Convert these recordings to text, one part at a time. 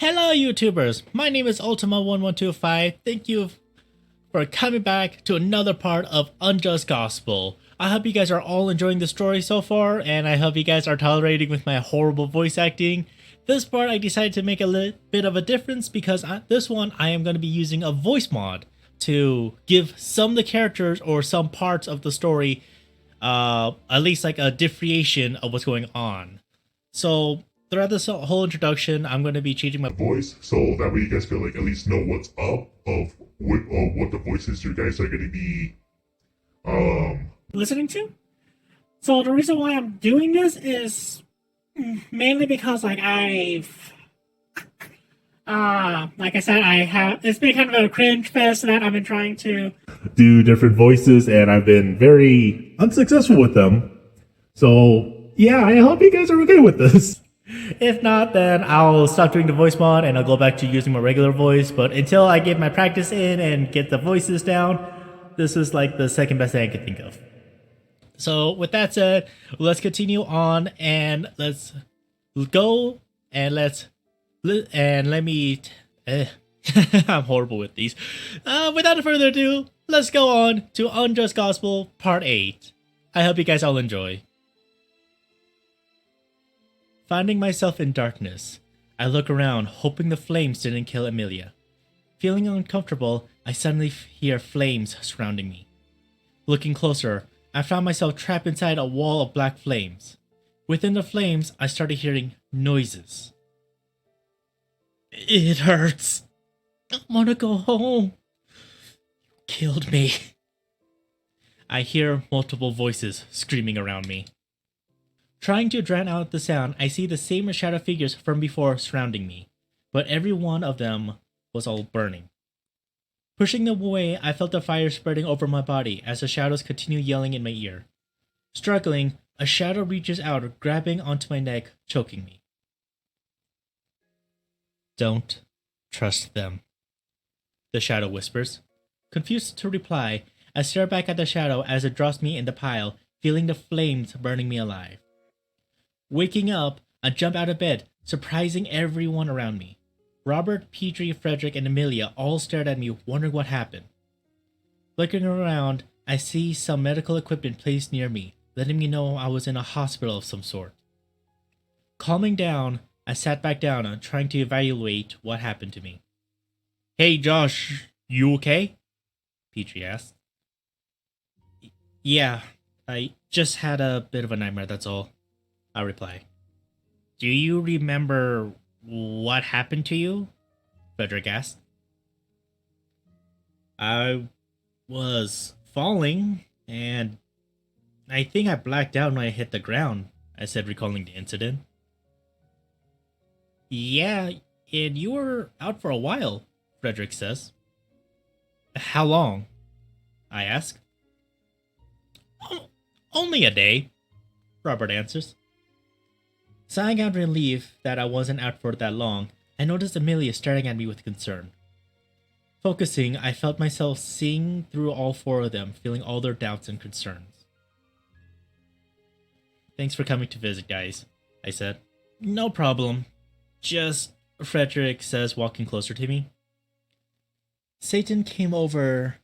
Hello YouTubers, my name is Ultima1125. Thank you for coming back to another part of Unjust Gospel. I hope you guys are all enjoying the story so far, and I hope you guys are tolerating with my horrible voice acting. This part I decided to make a little bit of a difference because this one I am going to be using a voice mod to give some of the characters or some parts of the story at least like a differentiation of what's going on. So throughout this whole introduction, I'm going to be changing my voice, so that way you guys can at least know what's up of what the voices you guys are going to be listening to. So the reason why I'm doing this is mainly because like I said, it's been kind of a cringe fest that I've been trying to do different voices, and I've been very unsuccessful with them. So yeah, I hope you guys are okay with this. If not, then I'll stop doing the voice mod and I'll go back to using my regular voice. But until I get my practice in and get the voices down, this is like the second best thing I could think of. So with that said, let's continue on and let's go and let me. I'm horrible with these. Without further ado, let's go on to Unjust Gospel Part 8. I hope you guys all enjoy. Finding myself in darkness, I look around, hoping the flames didn't kill Emilia. Feeling uncomfortable, I suddenly hear flames surrounding me. Looking closer, I found myself trapped inside a wall of black flames. Within the flames, I started hearing noises. It hurts. I want to go home. You killed me. I hear multiple voices screaming around me. Trying to drown out the sound, I see the same shadow figures from before surrounding me, but every one of them was all burning. Pushing them away, I felt the fire spreading over my body as the shadows continue yelling in my ear. Struggling, a shadow reaches out, grabbing onto my neck, choking me. Don't trust them, the shadow whispers. Confused to reply, I stare back at the shadow as it drops me in the pile, feeling the flames burning me alive. Waking up, I jump out of bed, surprising everyone around me. Robert, Petrie, Frederick, and Emilia all stared at me, wondering what happened. Looking around, I see some medical equipment placed near me, letting me know I was in a hospital of some sort. Calming down, I sat back down, trying to evaluate what happened to me. Hey Josh, you okay? Petrie asked. Yeah, I just had a bit of a nightmare, that's all. I reply. Do you remember what happened to you? Frederick asked. I was falling, and I think I blacked out when I hit the ground, I said, recalling the incident. Yeah, and you were out for a while, Frederick says. How long? I ask. Only a day, Robert answers. Sighing out relief that I wasn't out for that long, I noticed Emilia staring at me with concern. Focusing, I felt myself seeing through all four of them, feeling all their doubts and concerns. Thanks for coming to visit, guys, I said. No problem. Just, Frederick says, walking closer to me. Satan came over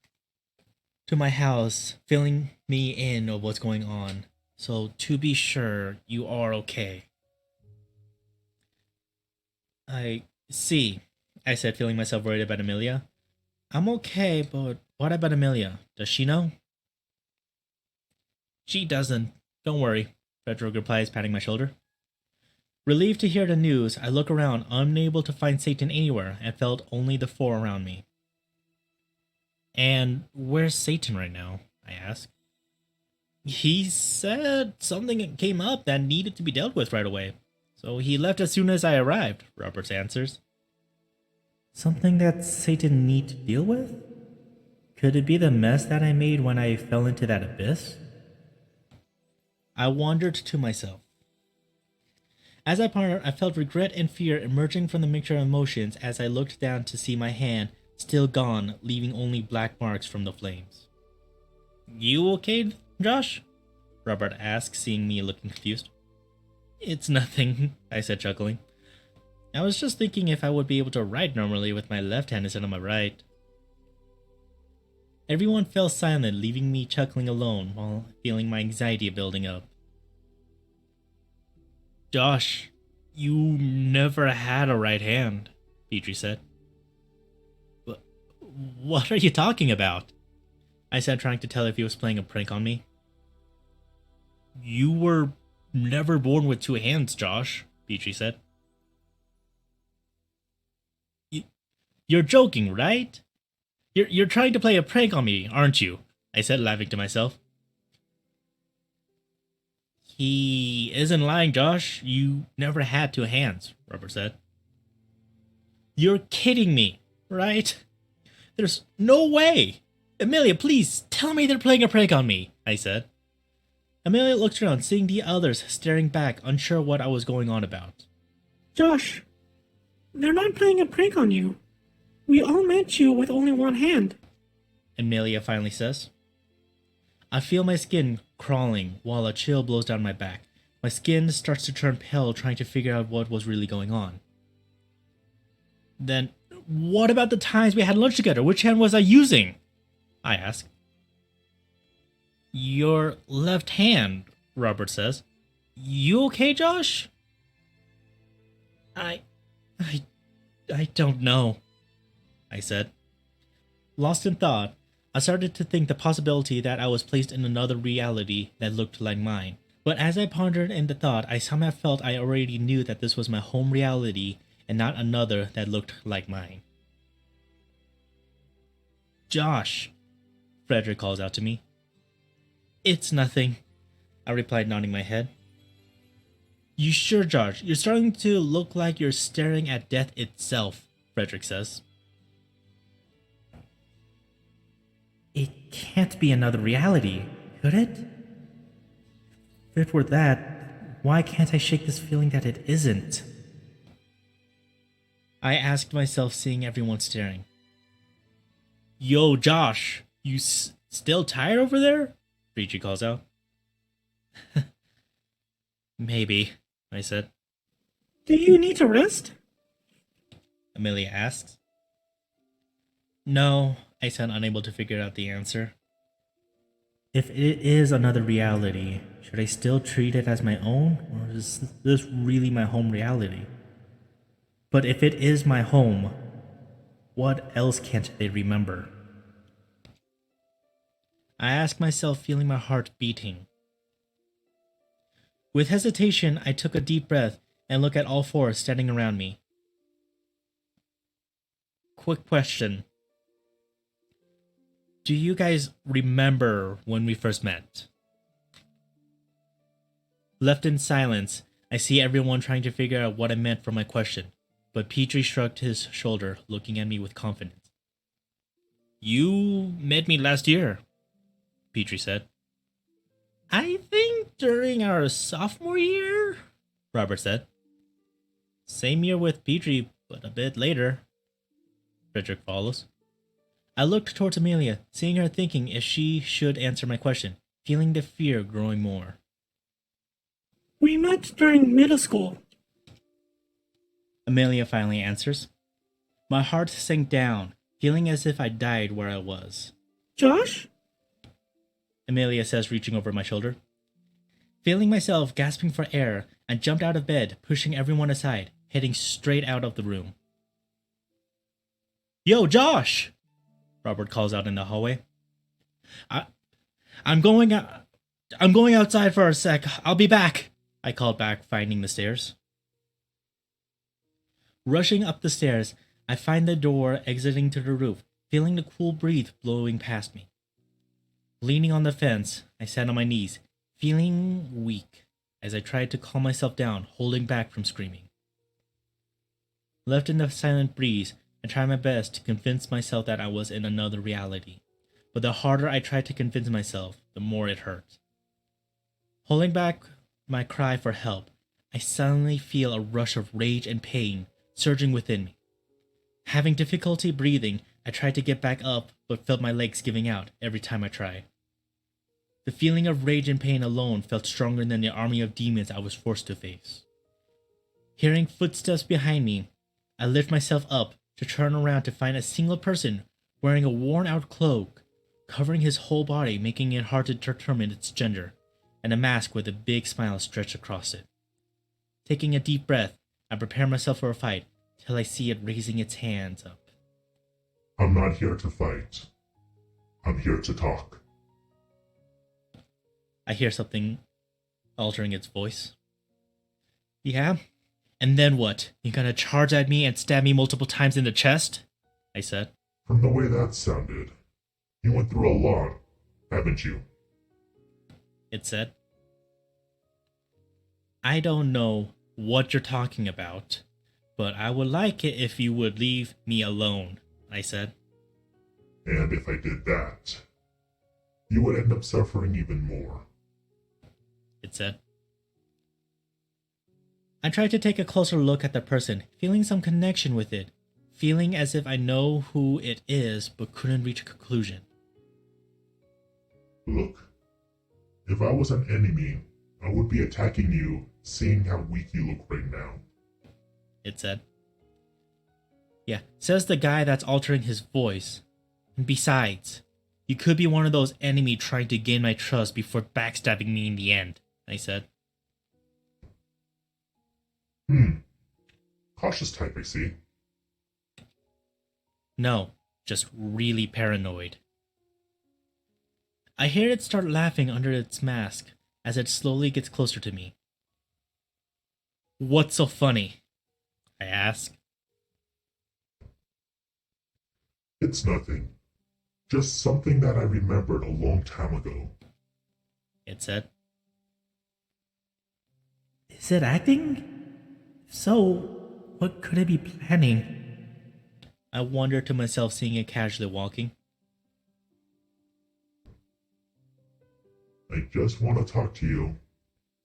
to my house, filling me in of what's going on. So, to be sure, you are okay. I see, I said, feeling myself worried about Emilia. I'm okay, but what about Emilia? Does she know? She doesn't. Don't worry, Frederick replies, patting my shoulder. Relieved to hear the news, I look around, unable to find Satan anywhere, and felt only the four around me. And where's Satan right now? I asked. He said something came up that needed to be dealt with right away. So he left as soon as I arrived, Roberts answers. Something that Satan need to deal with? Could it be the mess that I made when I fell into that abyss? I wondered to myself. As I pondered, I felt regret and fear emerging from the mixture of emotions as I looked down to see my hand still gone, leaving only black marks from the flames. You okay, Josh? Robert asked, seeing me looking confused. It's nothing, I said, chuckling. I was just thinking if I would be able to write normally with my left hand instead of my right. Everyone fell silent, leaving me chuckling alone while feeling my anxiety building up. Josh, you never had a right hand, Petrie said. What are you talking about? I said, trying to tell if he was playing a prank on me. You were never born with two hands, Josh, Petrie said. You're joking, right? You're trying to play a prank on me, aren't you? I said, laughing to myself. He isn't lying, Josh. You never had two hands, Robert said. You're kidding me, right? There's no way. Amelia, please, tell me they're playing a prank on me, I said. Amelia looked around, seeing the others staring back, unsure what I was going on about. Josh, they're not playing a prank on you. We all met you with only one hand. Amelia finally says. I feel my skin crawling while a chill blows down my back. My skin starts to turn pale, trying to figure out what was really going on. Then, what about the times we had lunch together? Which hand was I using? I ask. Your left hand, Robert says. You okay, Josh? I don't know, I said. Lost in thought, I started to think the possibility that I was placed in another reality that looked like mine. But as I pondered in the thought, I somehow felt I already knew that this was my home reality and not another that looked like mine. Josh, Frederick calls out to me. It's nothing, I replied, nodding my head. You sure, Josh? You're starting to look like you're staring at death itself, Frederick says. It can't be another reality, could it? If it were that, why can't I shake this feeling that it isn't? I asked myself, seeing everyone staring. Yo, Josh, you still tired over there? Brichi calls out. Maybe, I said. Do you need to rest? Amelia asks. No, I said, unable to figure out the answer. If it is another reality, should I still treat it as my own, or is this really my home reality? But if it is my home, what else can't they remember? I ask myself, feeling my heart beating. With hesitation, I took a deep breath and looked at all four standing around me. Quick question. Do you guys remember when we first met? Left in silence, I see everyone trying to figure out what I meant for my question, but Petrie shrugged his shoulder, looking at me with confidence. You met me last year, Petrie said. I think during our sophomore year, Robert said. Same year with Petrie, but a bit later, Frederick follows. I looked towards Amelia, seeing her thinking if she should answer my question, feeling the fear growing more. We met during middle school. Amelia finally answers. My heart sank down, feeling as if I died where I was. Josh? Amelia says, reaching over my shoulder. Feeling myself gasping for air, I jumped out of bed, pushing everyone aside, heading straight out of the room. Yo, Josh! Robert calls out in the hallway. I'm going outside for a sec. I'll be back, I called back, finding the stairs. Rushing up the stairs, I find the door exiting to the roof, feeling the cool breeze blowing past me. Leaning on the fence, I sat on my knees, feeling weak as I tried to calm myself down, holding back from screaming. Left in the silent breeze, I tried my best to convince myself that I was in another reality, but the harder I tried to convince myself, the more it hurt. Holding back my cry for help, I suddenly feel a rush of rage and pain surging within me. Having difficulty breathing, I tried to get back up, but felt my legs giving out every time I tried. The feeling of rage and pain alone felt stronger than the army of demons I was forced to face. Hearing footsteps behind me, I lift myself up to turn around to find a single person wearing a worn-out cloak, covering his whole body, making it hard to determine its gender, and a mask with a big smile stretched across it. Taking a deep breath, I prepare myself for a fight till I see it raising its hands up. I'm not here to fight. I'm here to talk. I hear something altering its voice. Yeah? And then what? You gonna charge at me and stab me multiple times in the chest? I said. From the way that sounded, you went through a lot, haven't you? It said. I don't know what you're talking about, but I would like it if you would leave me alone, I said. And if I did that, you would end up suffering even more. It said. I tried to take a closer look at the person, feeling some connection with it, feeling as if I know who it is but couldn't reach a conclusion. Look, if I was an enemy, I would be attacking you, seeing how weak you look right now. It said. Yeah, says the guy that's altering his voice. And besides, you could be one of those enemies trying to gain my trust before backstabbing me in the end, I said. Cautious type, I see. No, just really paranoid. I hear it start laughing under its mask as it slowly gets closer to me. What's so funny? I ask. It's nothing. Just something that I remembered a long time ago. It said. Is it acting? If so, what could it be planning? I wonder to myself, seeing it casually walking. I just want to talk to you,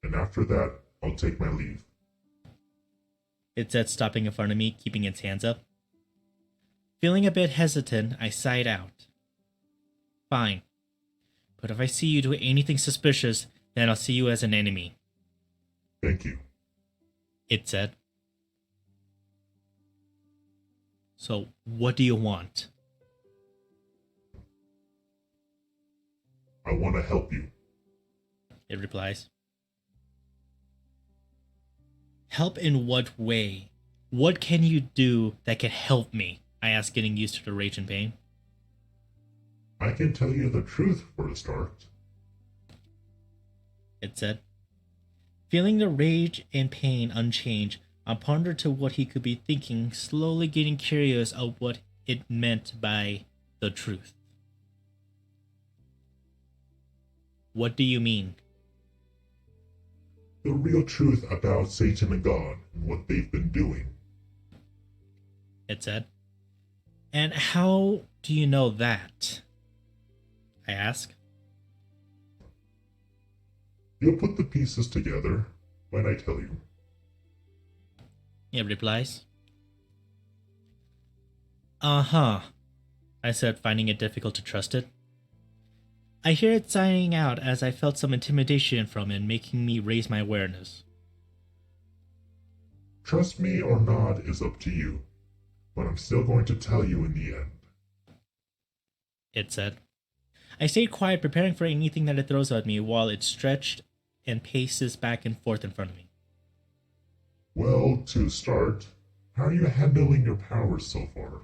and after that, I'll take my leave. It said, stopping in front of me, keeping its hands up. Feeling a bit hesitant, I sighed out. Fine. But if I see you do anything suspicious, then I'll see you as an enemy. Thank you. It said. So, what do you want? I want to help you. It replies. Help in what way? What can you do that can help me? I asked, getting used to the rage and pain. I can tell you the truth for a start. It said. Feeling the rage and pain unchanged, I pondered to what he could be thinking, slowly getting curious of what it meant by the truth. What do you mean? The real truth about Satan and God and what they've been doing. It said. And how do you know that? I asked. You'll put the pieces together when I tell you. It replies. Uh-huh, I said, finding it difficult to trust it. I hear it sighing out as I felt some intimidation from it, making me raise my awareness. Trust me or not is up to you, but I'm still going to tell you in the end. It said. I stayed quiet, preparing for anything that it throws at me while it stretched and paces back and forth in front of me. Well, to start, how are you handling your powers so far?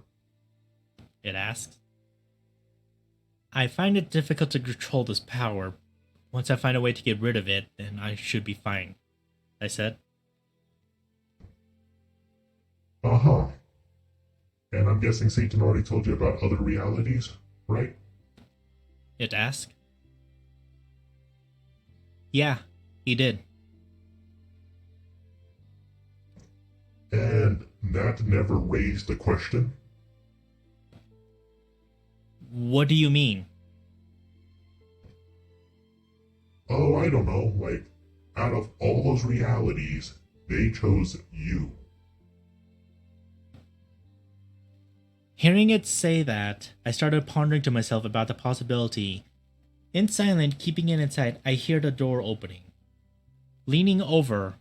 It asks. I find it difficult to control this power. Once I find a way to get rid of it, then I should be fine, I said. Uh-huh. And I'm guessing Satan already told you about other realities, right? It asked. Yeah, he did. And that never raised a question? What do you mean? Oh, I don't know, like, out of all those realities, they chose you. Hearing it say that, I started pondering to myself about the possibility. In silence, keeping it inside, I hear the door opening. Leaning over,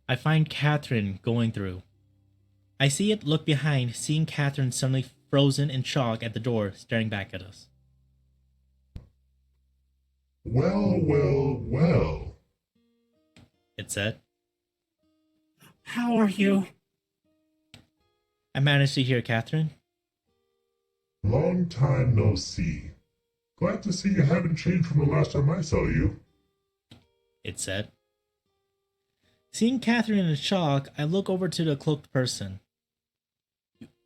I find Catherine going through. I see it look behind, seeing Catherine suddenly frozen in shock at the door, staring back at us. Well, well, well. It said. How are you? I managed to hear Catherine. Long time no see. Glad to see you haven't changed from the last time I saw you. It said. Seeing Catherine in shock, I look over to the cloaked person.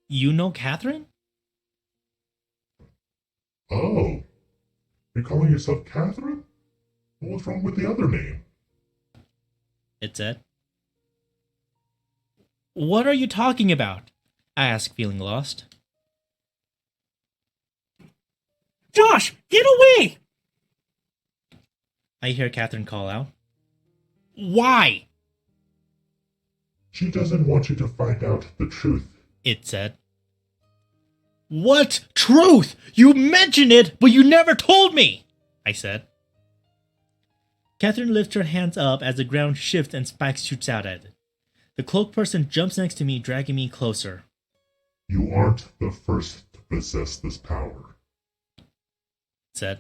You know Catherine? Oh. You're calling yourself Catherine? What's wrong with the other name? It said. What are you talking about? I asked, feeling lost. Josh, get away! I hear Catherine call out. Why? She doesn't want you to find out the truth. It said. What truth? You mentioned it, but you never told me, I said. Catherine lifts her hands up as the ground shifts and Spike shoots out at it. The cloaked person jumps next to me, dragging me closer. You aren't the first to possess this power. It said.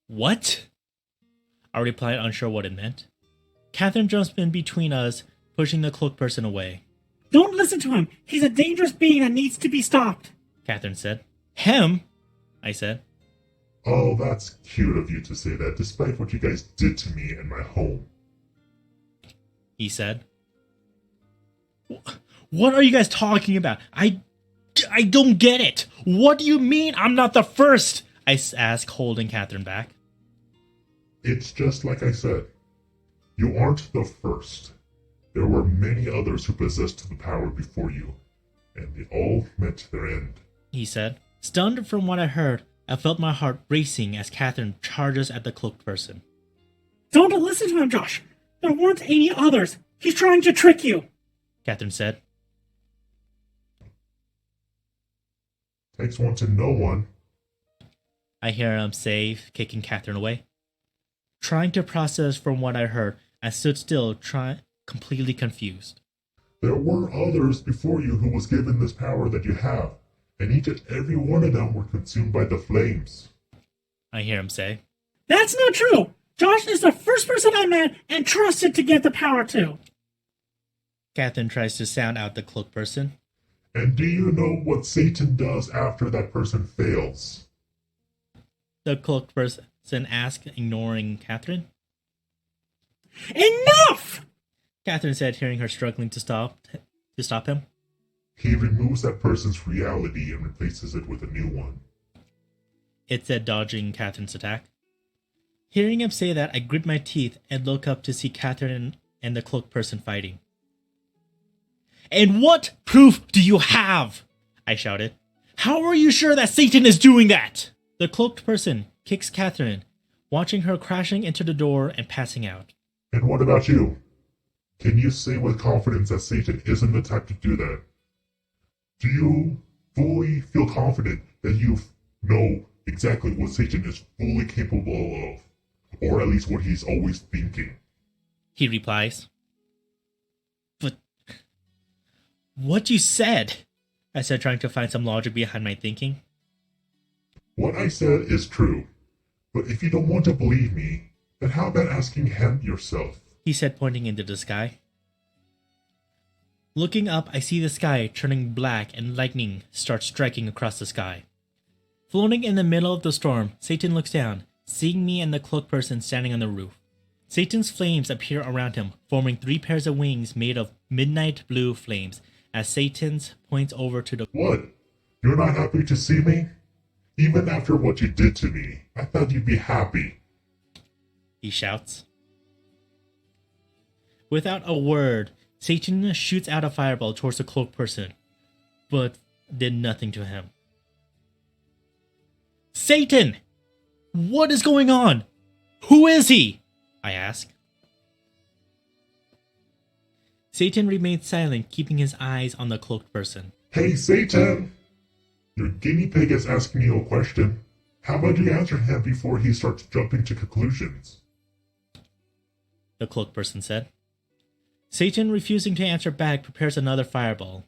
What? I replied, unsure what it meant. Catherine jumps in between us, pushing the cloaked person away. Don't listen to him. He's a dangerous being that needs to be stopped. Catherine said. Him? I said. Oh, that's cute of you to say that, despite what you guys did to me and my home. He said. What are you guys talking about? I don't get it. What do you mean I'm not the first? I asked, holding Catherine back. It's just like I said. You aren't the first. There were many others who possessed the power before you, and they all met their end. He said. Stunned from what I heard, I felt my heart racing as Catherine charges at the cloaked person. Don't listen to him, Josh. There weren't any others. He's trying to trick you. Catherine said. Takes one to know one. I hear him say, kicking Catherine away. Trying to process from what I heard, I stood still, completely confused. There were others before you who was given this power that you have, and each and every one of them were consumed by the flames. I hear him say. That's not true. Josh is the first person I met and trusted to get the power to. Catherine tries to sound out the cloaked person. And do you know what Satan does after that person fails? The cloaked person asked, ignoring Catherine. Enough! Catherine said, hearing her struggling to stop him. He removes that person's reality and replaces it with a new one. It said, dodging Catherine's attack. Hearing him say that, I grit my teeth and look up to see Catherine and the cloaked person fighting. And what proof do you have? I shouted. How are you sure that Satan is doing that? The cloaked person kicks Catherine, watching her crashing into the door and passing out. And what about you? Can you say with confidence that Satan isn't the type to do that? Do you fully feel confident that you know exactly what Satan is fully capable of? Or at least what he's always thinking? He replies. But what you said, I said, trying to find some logic behind my thinking. What I said is true. But if you don't want to believe me, then how about asking him yourself? He said, pointing into the sky. Looking up, I see the sky turning black and lightning starts striking across the sky. Floating in the middle of the storm, Satan looks down, seeing me and the cloaked person standing on the roof. Satan's flames appear around him, forming 3 pairs of wings made of midnight blue flames, as Satan's points over to the... What? You're not happy to see me? Even after what you did to me, I thought you'd be happy. He shouts. Without a word, Satan shoots out a fireball towards the cloaked person, but did nothing to him. Satan! What is going on? Who is he? I ask. Satan remained silent, keeping his eyes on the cloaked person. Hey, Satan! Your guinea pig is asking you a question. How about you answer him before he starts jumping to conclusions? The cloaked person said. Satan, refusing to answer back, prepares another fireball.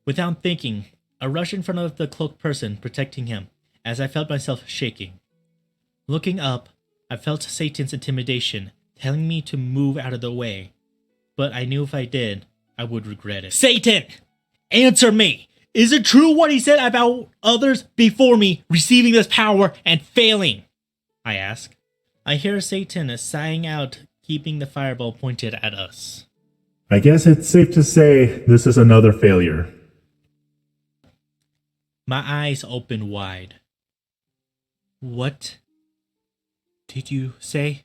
Without thinking, I rush in front of the cloaked person protecting him, as I felt myself shaking. Looking up, I felt Satan's intimidation, telling me to move out of the way, but I knew if I did, I would regret it. Satan! Answer me! Is it true what he said about others before me receiving this power and failing? I ask. I hear Satan sighing out, keeping the fireball pointed at us. I guess it's safe to say this is another failure. My eyes open wide. What did you say?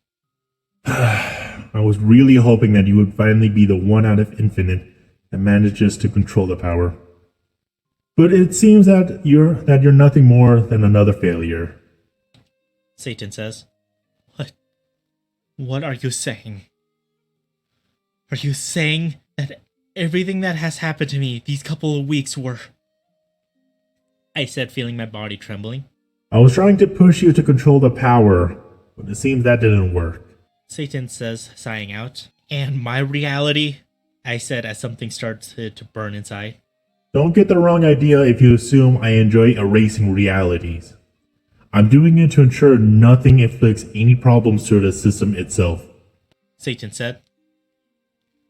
I was really hoping that you would finally be the one out of infinite that manages to control the power. But it seems that you're nothing more than another failure. Satan says. What are you saying? Are you saying that everything that has happened to me these couple of weeks were... I said, feeling my body trembling. I was trying to push you to control the power, but it seems that didn't work. Satan says, sighing out. And my reality? I said as something started to burn inside. Don't get the wrong idea if you assume I enjoy erasing realities. I'm doing it to ensure nothing inflicts any problems to the system itself. Satan said.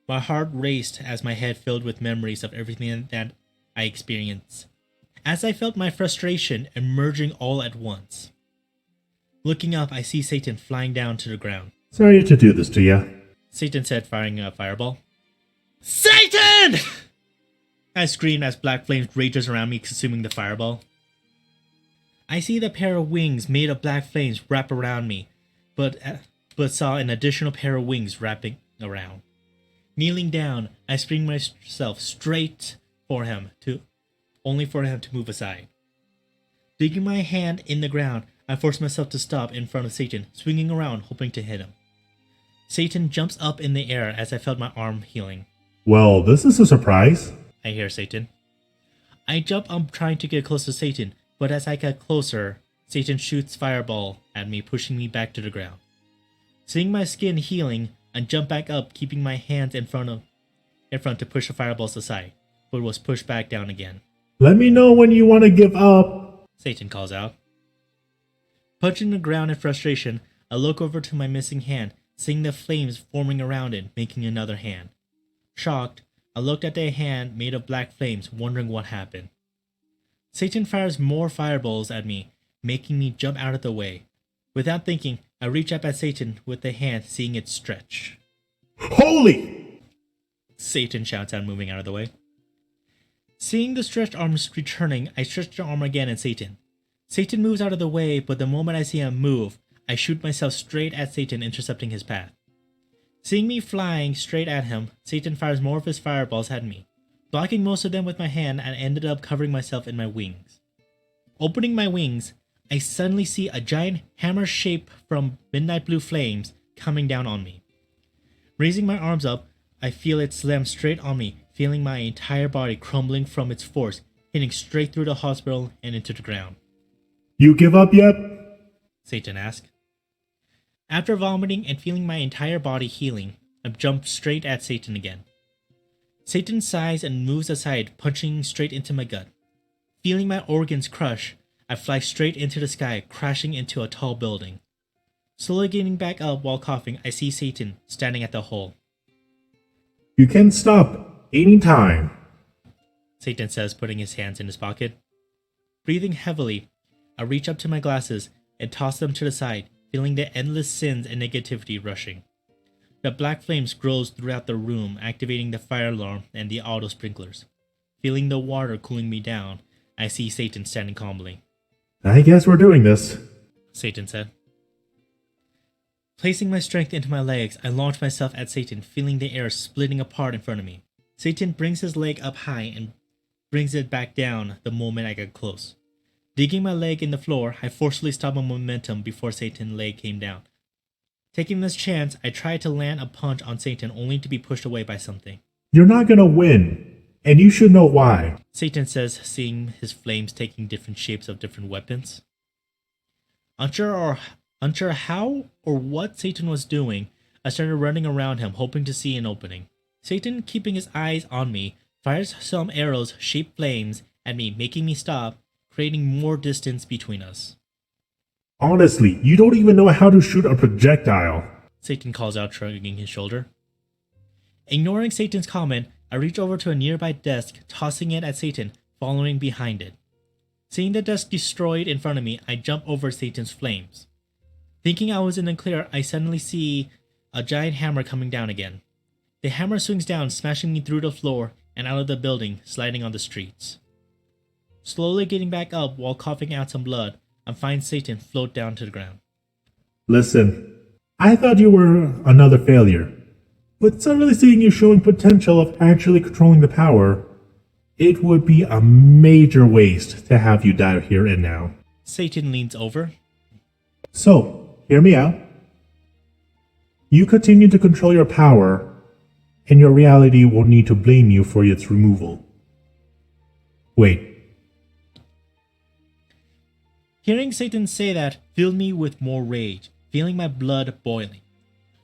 My heart raced as my head filled with memories of everything that I experienced, as I felt my frustration emerging all at once. Looking up, I see Satan flying down to the ground. Sorry to do this to you. Satan said, firing a fireball. Satan! I screamed as black flames rages around me, consuming the fireball. I see the pair of wings made of black flames wrap around me, but saw an additional pair of wings wrapping around. Kneeling down, I spring myself straight for him, only for him to move aside. Digging my hand in the ground, I force myself to stop in front of Satan, swinging around, hoping to hit him. Satan jumps up in the air as I felt my arm healing. Well, this is a surprise. I hear Satan. I jump up trying to get close to Satan, but as I get closer, Satan shoots fireball at me, pushing me back to the ground. Seeing my skin healing, I jump back up, keeping my hands in front to push the fireballs aside, but was pushed back down again. Let me know when you want to give up, Satan calls out. Punching the ground in frustration, I look over to my missing hand, seeing the flames forming around it, making another hand. Shocked, I looked at the hand made of black flames, wondering what happened. Satan fires more fireballs at me, making me jump out of the way. Without thinking, I reach up at Satan with the hand, seeing it stretch. Holy! Satan shouts out, moving out of the way. Seeing the stretched arms returning, I stretch the arm again at Satan. Satan moves out of the way, but the moment I see him move, I shoot myself straight at Satan, intercepting his path. Seeing me flying straight at him, Satan fires more of his fireballs at me. Blocking most of them with my hand, and ended up covering myself in my wings. Opening my wings, I suddenly see a giant hammer shape from midnight blue flames coming down on me. Raising my arms up, I feel it slam straight on me, feeling my entire body crumbling from its force, hitting straight through the hospital and into the ground. You give up yet? Satan asked. After vomiting and feeling my entire body healing, I jumped straight at Satan again. Satan sighs and moves aside, punching straight into my gut. Feeling my organs crush, I fly straight into the sky, crashing into a tall building. Slowly getting back up while coughing, I see Satan standing at the hole. You can stop anytime, Satan says, putting his hands in his pocket. Breathing heavily, I reach up to my glasses and toss them to the side, feeling the endless sins and negativity rushing. The black flames grows throughout the room, activating the fire alarm and the auto sprinklers. Feeling the water cooling me down, I see Satan standing calmly. I guess we're doing this, Satan said. Placing my strength into my legs, I launch myself at Satan, feeling the air splitting apart in front of me. Satan brings his leg up high and brings it back down the moment I get close. Digging my leg in the floor, I forcefully stop my momentum before Satan's leg came down. Taking this chance, I tried to land a punch on Satan only to be pushed away by something. You're not gonna win, and you should know why, Satan says, seeing his flames taking different shapes of different weapons. Unsure how or what Satan was doing, I started running around him, hoping to see an opening. Satan, keeping his eyes on me, fires some arrows shaped flames at me, making me stop, creating more distance between us. Honestly, you don't even know how to shoot a projectile. Satan calls out, shrugging his shoulder. Ignoring Satan's comment, I reach over to a nearby desk, tossing it at Satan, following behind it. Seeing the desk destroyed in front of me, I jump over Satan's flames. Thinking I was in the clear, I suddenly see a giant hammer coming down again. The hammer swings down, smashing me through the floor and out of the building, sliding on the streets. Slowly getting back up while coughing out some blood, I find Satan float down to the ground. Listen, I thought you were another failure, but suddenly seeing you showing potential of actually controlling the power, it would be a major waste to have you die here and now. Satan leans over. So, hear me out. You continue to control your power, and your reality will need to blame you for its removal. Wait. Hearing Satan say that filled me with more rage, feeling my blood boiling.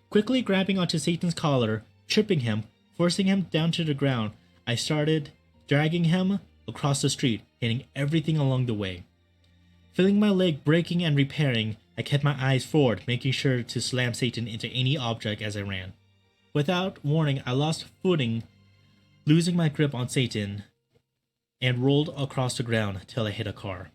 Quickly grabbing onto Satan's collar, tripping him, forcing him down to the ground, I started dragging him across the street, hitting everything along the way. Feeling my leg breaking and repairing, I kept my eyes forward, making sure to slam Satan into any object as I ran. Without warning, I lost footing, losing my grip on Satan, and rolled across the ground till I hit a car.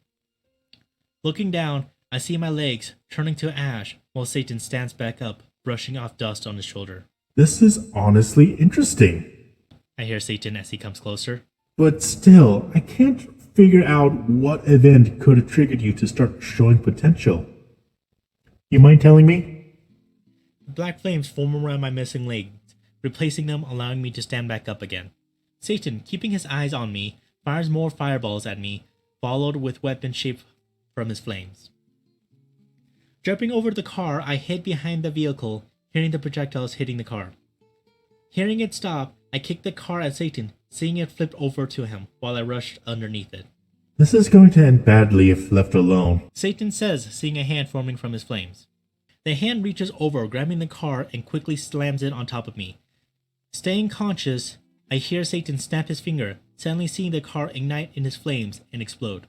Looking down, I see my legs turning to ash while Satan stands back up, brushing off dust on his shoulder. This is honestly interesting. I hear Satan as he comes closer. But still, I can't figure out what event could have triggered you to start showing potential. You mind telling me? Black flames form around my missing legs, replacing them, allowing me to stand back up again. Satan, keeping his eyes on me, fires more fireballs at me, followed with weapons shaped from his flames. Jumping over the car, I hid behind the vehicle, hearing the projectiles hitting the car. Hearing it stop, I kicked the car at Satan, seeing it flip over to him while I rushed underneath it. This is going to end badly if left alone. Satan says, seeing a hand forming from his flames. The hand reaches over, grabbing the car and quickly slams it on top of me. Staying conscious, I hear Satan snap his finger, suddenly seeing the car ignite in his flames and explode.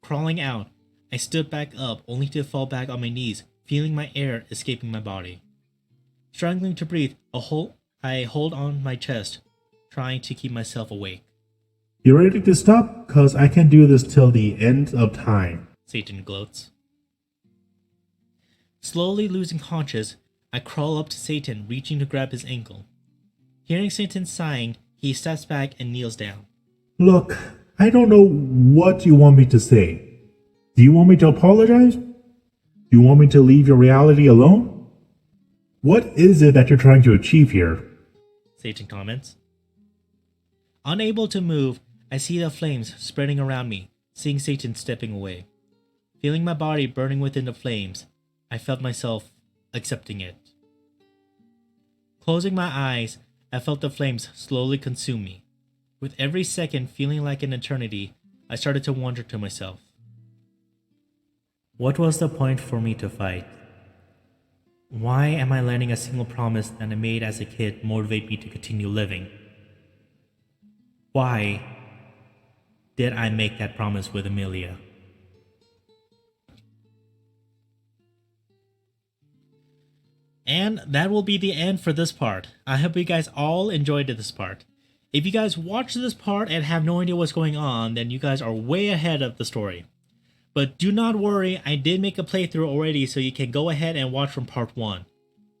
Crawling out, I stood back up only to fall back on my knees, feeling my air escaping my body. Struggling to breathe, I hold on my chest, trying to keep myself awake. You ready to stop? 'Cause I can do this till the end of time. Satan gloats. Slowly losing conscious, I crawl up to Satan, reaching to grab his ankle. Hearing Satan sighing, he steps back and kneels down. Look, I don't know what you want me to say. Do you want me to apologize? Do you want me to leave your reality alone? What is it that you're trying to achieve here? Satan comments. Unable to move, I see the flames spreading around me, seeing Satan stepping away. Feeling my body burning within the flames, I felt myself accepting it. Closing my eyes, I felt the flames slowly consume me. With every second feeling like an eternity, I started to wonder to myself, what was the point for me to fight? Why am I letting a single promise that I made as a kid motivate me to continue living? Why did I make that promise with Amelia? And that will be the end for this part. I hope you guys all enjoyed this part. If you guys watched this part and have no idea what's going on, then you guys are way ahead of the story. But do not worry, I did make a playthrough already, so you can go ahead and watch from part 1.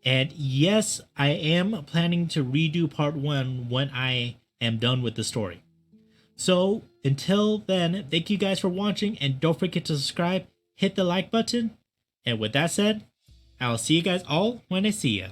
And yes, I am planning to redo part 1 when I am done with the story. So, until then, thank you guys for watching, and don't forget to subscribe, hit the like button, and with that said, I'll see you guys all when I see ya.